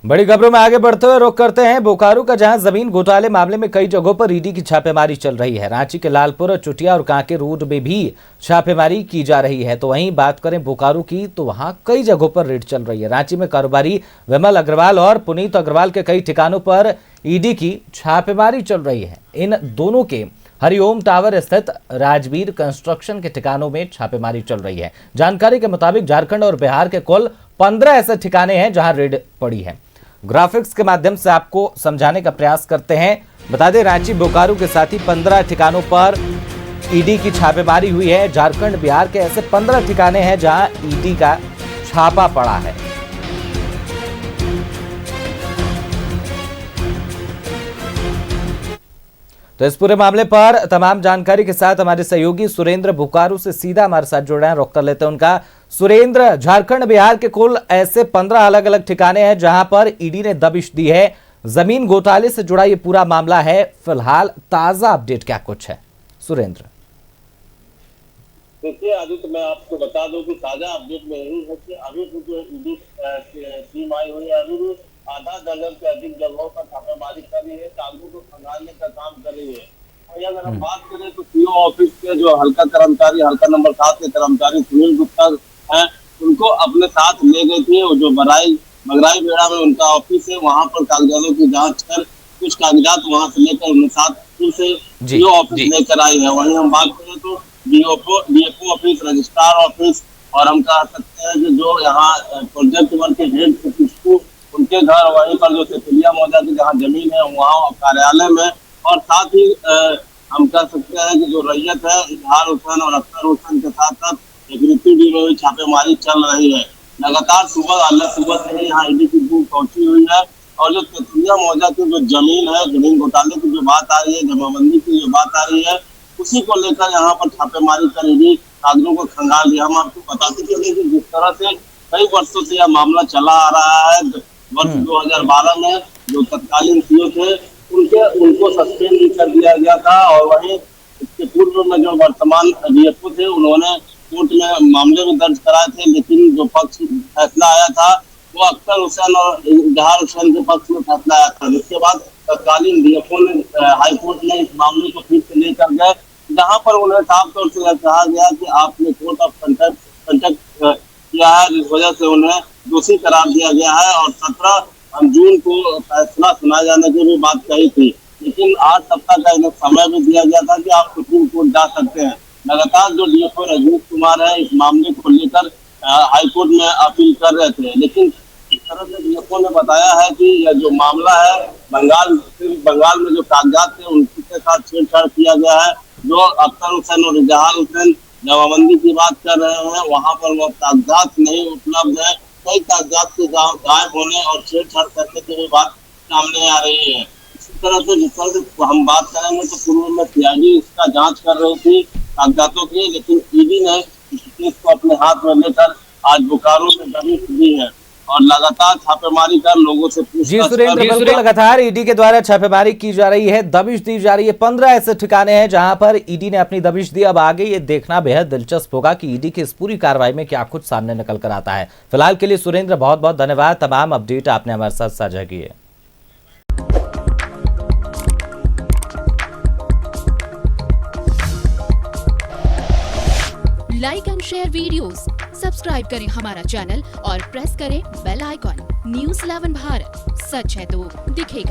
बड़ी खबरों में आगे बढ़ते हुए रुख करते हैं बोकारो का, जहां जमीन घोटाले मामले में कई जगहों पर ईडी की छापेमारी चल रही है। रांची के लालपुर, चुटिया और कांके रोड में भी छापेमारी की जा रही है। तो वहीं बात करें बोकारो की, तो वहां कई जगहों पर रेड चल रही है। रांची में कारोबारी विमल अग्रवाल और पुनीत अग्रवाल के कई ठिकानों पर ईडी की छापेमारी चल रही है। इन दोनों के हरिओम टावर स्थित राजवीर कंस्ट्रक्शन के ठिकानों में छापेमारी चल रही है। जानकारी के मुताबिक झारखंड और बिहार के कुल 15 ऐसे ठिकाने हैं जहां रेड पड़ी है। ग्राफिक्स के माध्यम से आपको समझाने का प्रयास करते हैं। बता दें, रांची, बोकारो के साथ ही 15 ठिकानों पर ईडी की छापेमारी हुई है। झारखंड, बिहार के ऐसे 15 ठिकाने हैं जहां ईडी का छापा पड़ा है। तो इस पूरे मामले पर तमाम जानकारी के साथ हमारे सहयोगी सुरेंद्र बोकारो से सीधा हमारे साथ जुड़ रहे हैं। रुक कर लेते हैं उनका। सुरेंद्र, झारखंड, बिहार के कुल ऐसे 15 अलग अलग ठिकाने हैं जहां पर ईडी ने दबिश दी है। जमीन घोटाले से जुड़ा ये पूरा मामला है। फिलहाल ताजा अपडेट क्या कुछ है सुरेंद्र? देखिए आदित्य, मैं आपको बता दूं कि ताजा अपडेट में यही है कि अभी भी जो ईडी टीम आई हुई है, अभी भी आधा दर्जन से अधिक जगहों पर छापेमारी कर रही है, कागजों को खंगालने का काम कर रही है। और अगर हम बात करें तो सीओ ऑफिस के जो हल्का नंबर 7 के कर्मचारी सुनील गुप्ता हैं, उनको अपने साथ ले गए थे। जो बगराई बेड़ा में उनका ऑफिस है, वहां पर कागजातों की जांच कर कुछ कागजात वहां से लेकर उन्हें साथ फिर से सीओ ऑफिस लेकर आई है। वहीं हम बात करें तो डीएफओ ऑफिस, रजिस्ट्रार ऑफिस, और हम कह सकते हैं कि जो यहाँ प्रोजेक्ट वर्क के हेड उनके घर, वहीं पर जो तेतुलिया मौजा की जहाँ जमीन है वहाँ कार्यालय में, और साथ ही हम कह सकते हैं कि जो रैयत है इजहार हुसैन और अख्तर हुसैन के साथ साथ एक ऋतु डी में भी छापेमारी चल रही है। लगातार सुबह से ही यहाँ ईडी की टीम पहुंची हुई है। और जो तेतुलिया मौजा की जो जमीन है, जमीन घोटाले की जो बात आ रही है, जमाबंदी की जो बात आ रही है, उसी को लेकर यहाँ पर छापेमारी कर ईडी कागजों को खंगाल दिया। हम आपको बताते चले कि जिस तरह से कई वर्षों से यह मामला चला आ रहा है, वर्ष 2012 में जो तत्कालीन सीओ थे उनको सस्पेंड भी कर दिया गया था। और वहीं इसके पूर्व में जो वर्तमान डीएफओ थे, उन्होंने कोर्ट में मामले भी दर्ज कराए थे, लेकिन जो पक्ष फैसला आया था वो अख्तर हुसैन और इजहार हुसैन के पक्ष में फैसला आया था। जिसके बाद तत्कालीन डीएफओ ने हाईकोर्ट में इस मामले को फिर से लेकर गए, जहाँ पर उन्हें साफ तौर से कहा गया कि आपने कोर्ट ऑफ कंडक्ट किया है, जिस वजह से उन्हें दोषी करार दिया गया है। और 17 जून को फैसला सुनाए जाने की भी बात कही थी, लेकिन 8 सप्ताह का इन्हें समय भी दिया गया था कि आप सुप्रीम कोर्ट जा सकते हैं। लगातार जो डीएफओ रजनीश कुमार है, इस मामले को लेकर हाईकोर्ट में अपील कर रहे थे, लेकिन इस तरह से डीएफओ ने बताया है कि यह जो मामला है बंगाल में जो कागजात थे उनके साथ छेड़छाड़ किया गया है। जो अख्तर हुसैन और इजहार हुसैन जमाबंदी की बात कर रहे हैं, वहाँ पर वो कागजात नहीं उपलब्ध है। कई कागजात के गायब होने और छेड़छाड़ करने की भी बात सामने आ रही है। इसी तरह से जिस तरह से हम बात करेंगे तो पूर्व में सीआईडी इसका जांच कर रही थी कागजातों की, लेकिन ईडी ने इस केस को अपने हाथ में लेकर आज बोकारो में दबिश दी है और लगातार छापेमारी कर लोगों से जी सुरेंद्र, बिल्कुल लगातार ईडी के द्वारा छापेमारी की जा रही है, दबिश दी जा रही है। 15 ऐसे ठिकाने हैं जहां पर ईडी ने अपनी दबिश दी। अब आगे ये देखना बेहद दिलचस्प होगा कि ईडी की इस पूरी कार्रवाई में क्या कुछ सामने निकल कर आता है। फिलहाल के लिए सुरेंद्र, बहुत बहुत धन्यवाद। तमाम अपडेट आपने हमारे साथ साझा किए। Like and share videos, subscribe करें हमारा चैनल और प्रेस करें बेल आइकॉन। न्यूज़ 11 भारत, सच है तो दिखेगा।